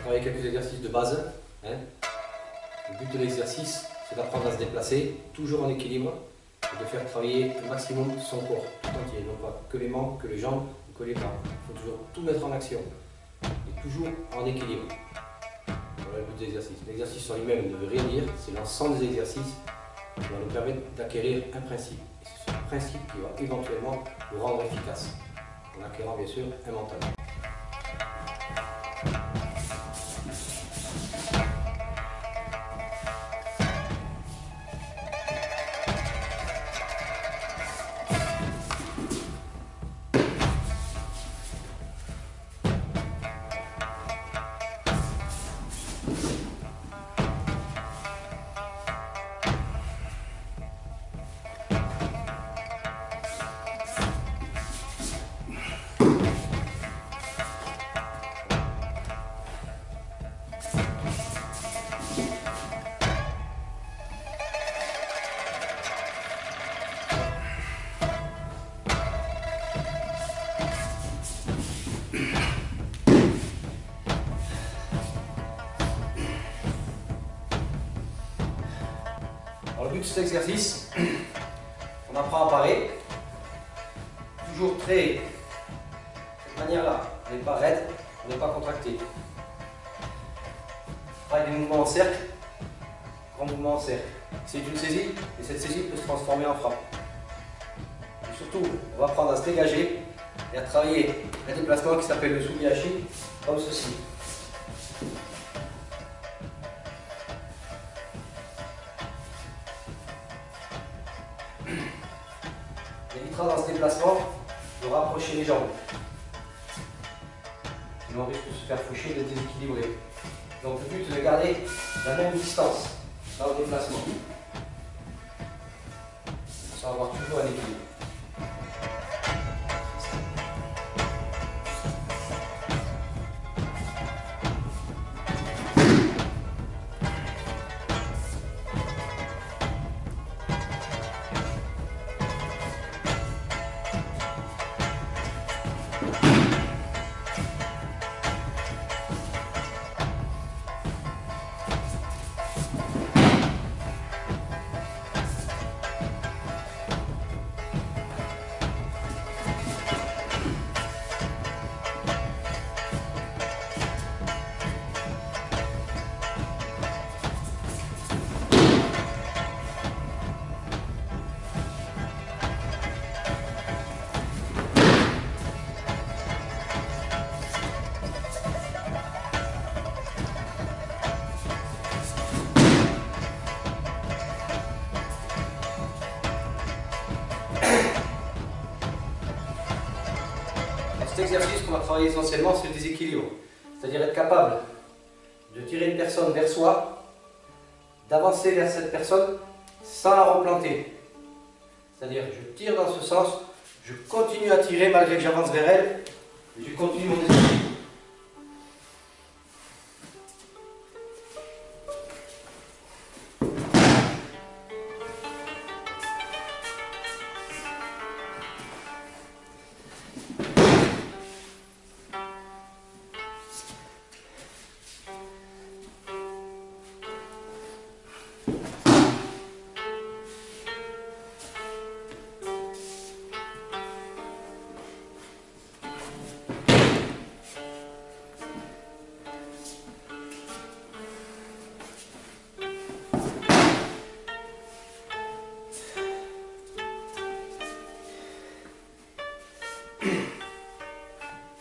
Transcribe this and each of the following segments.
travailler quelques exercices de base. Hein. Le but de l'exercice, c'est d'apprendre à se déplacer, toujours en équilibre, et de faire travailler au maximum son corps, tout entier, non pas que les membres, que les jambes ou que les bras. Il faut toujours tout mettre en action, et toujours en équilibre. Voilà le but de l'exercice. L'exercice en lui-même ne veut rien dire, c'est l'ensemble des exercices qui va nous permettre d'acquérir un principe. Et c'est ce principe qui va éventuellement nous rendre efficace, en acquérant bien sûr un mental. Alors, le but de cet exercice, on apprend à parer, toujours très, de cette manière-là, on n'est pas raide, on n'est pas contracté. On travaille des mouvements en cercle, grand mouvement en cercle. C'est une saisie, et cette saisie peut se transformer en frappe. Et surtout, on va apprendre à se dégager et à travailler un déplacement qui s'appelle le Sumihachi, comme ceci. On évitera dans ce déplacement de rapprocher les jambes. Sinon on risque de se faire faucher, de déséquilibrer. Donc le but est de garder la même distance dans le déplacement. Sans avoir toujours un équilibre. Cet exercice qu'on va travailler essentiellement, c'est le déséquilibre. C'est-à-dire être capable de tirer une personne vers soi, d'avancer vers cette personne sans la replanter. C'est-à-dire je tire dans ce sens, je continue à tirer malgré que j'avance vers elle, et je continue mon déséquilibre.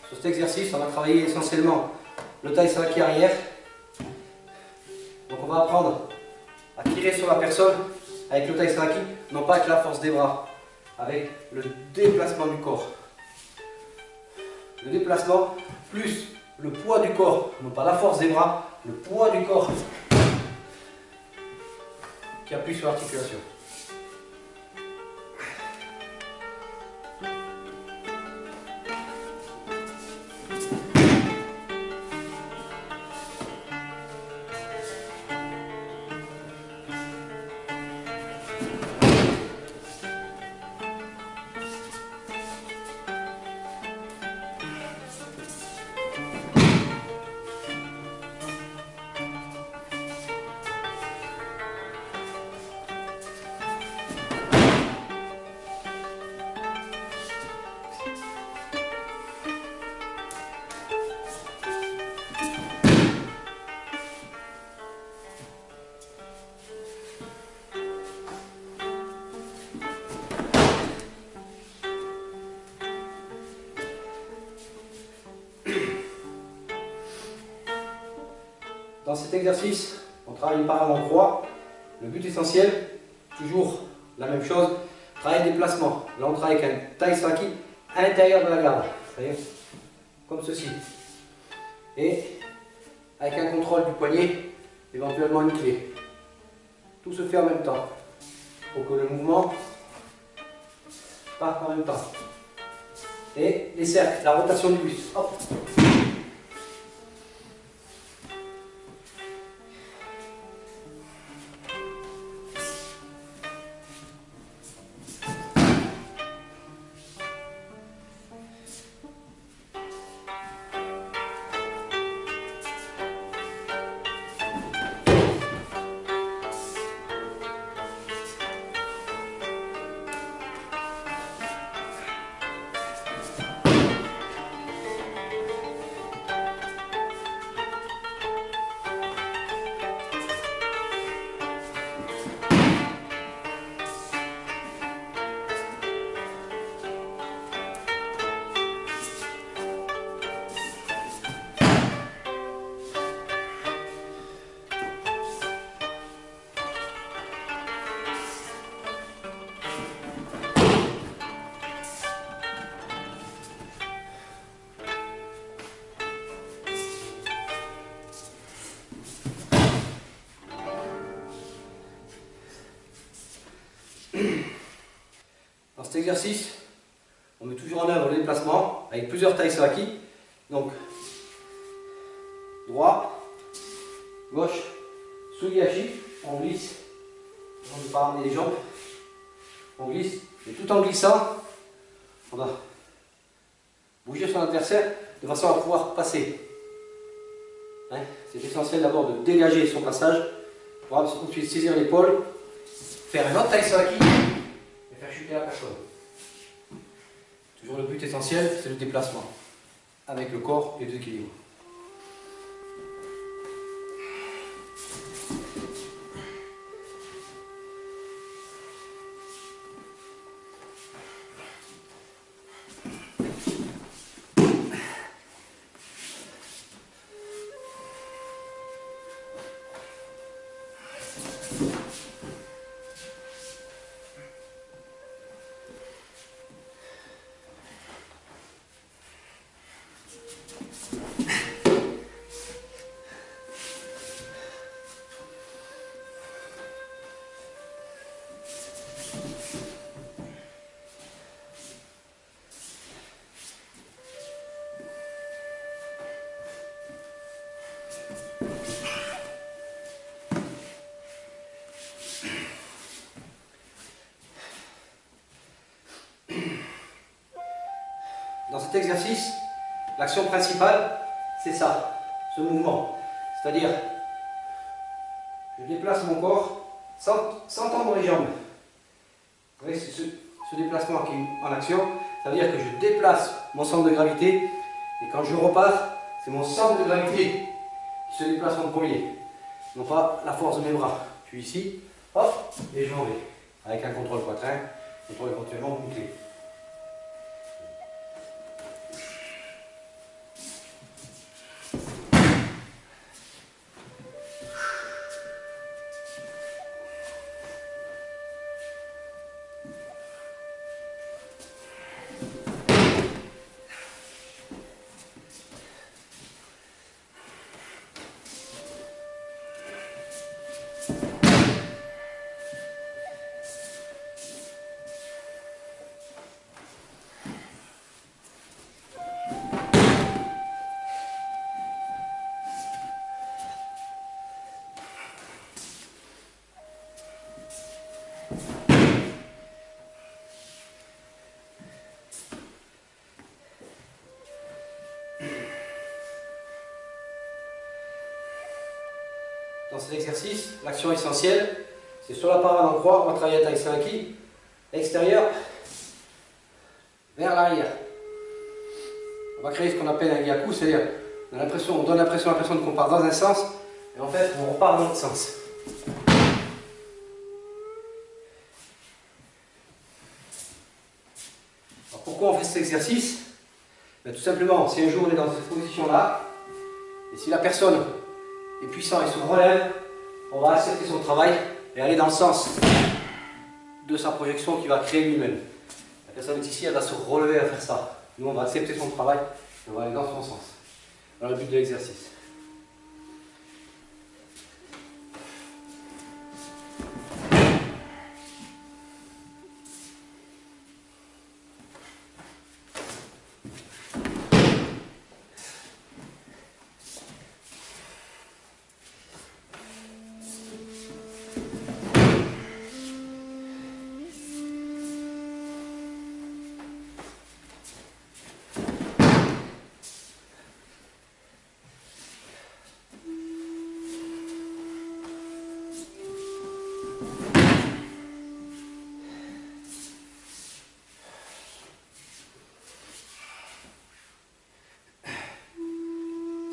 Sur cet exercice, on va travailler essentiellement le Tai Saki arrière. Donc on va apprendre à tirer sur la personne avec le Tai Saki, non pas avec la force des bras, avec le déplacement du corps. Le déplacement plus le poids du corps, non pas la force des bras, le poids du corps qui appuie sur l'articulation. cet exercice, on travaille une parade en croix. Le but essentiel, toujours la même chose, travail des placements. Là on travaille avec un taisaki à l'intérieur de la garde, comme ceci. Et avec un contrôle du poignet, éventuellement une clé. Tout se fait en même temps, pour que le mouvement parte en même temps. Et les cercles, la rotation du buste. Hop. Dans cet exercice, on met toujours en œuvre le déplacement avec plusieurs taisaki. Donc, droit, gauche, sugihachi, on glisse, on ne veut pas ramener les jambes, on glisse, et tout en glissant, on va bouger son adversaire de façon à pouvoir passer. C'est essentiel d'abord de dégager son passage pour ensuite saisir l'épaule, faire un autre taisaki et faire chuter la personne. Toujours le but essentiel, c'est le déplacement avec le corps et l'équilibre. Dans cet exercice, l'action principale, c'est ça, ce mouvement. C'est-à-dire, je déplace mon corps sans tendre les jambes. Vous voyez, ce déplacement qui est en action, ça veut dire que je déplace mon centre de gravité, et quand je repars, c'est mon centre de gravité qui se déplace en premier, non pas la force de mes bras. Je suis ici, hop, et je m'en vais, avec un contrôle poitrain, contrôle éventuellement bouclé. Dans cet exercice, l'action essentielle, c'est sur la parade en croix, on va travailler à taisaki, extérieur, vers l'arrière. On va créer ce qu'on appelle un gyaku, c'est-à-dire on donne l'impression à la personne qu'on part dans un sens, et en fait on repart dans l'autre sens. Alors pourquoi on fait cet exercice? Tout simplement, si un jour on est dans cette position-là, et si la personne est puissant et se relève, on va accepter son travail et aller dans le sens de sa projection qu'il va créer lui-même. La personne est ici, elle va se relever à faire ça. Nous, on va accepter son travail et on va aller dans son sens. Dans le but de l'exercice.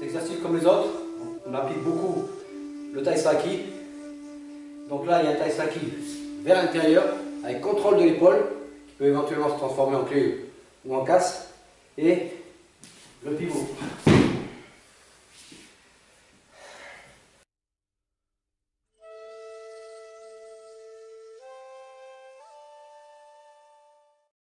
Cet exercice comme les autres, on applique beaucoup le taisaki. Donc là, il y a un taisaki vers l'intérieur, avec contrôle de l'épaule, qui peut éventuellement se transformer en clé ou en casse, et le pivot.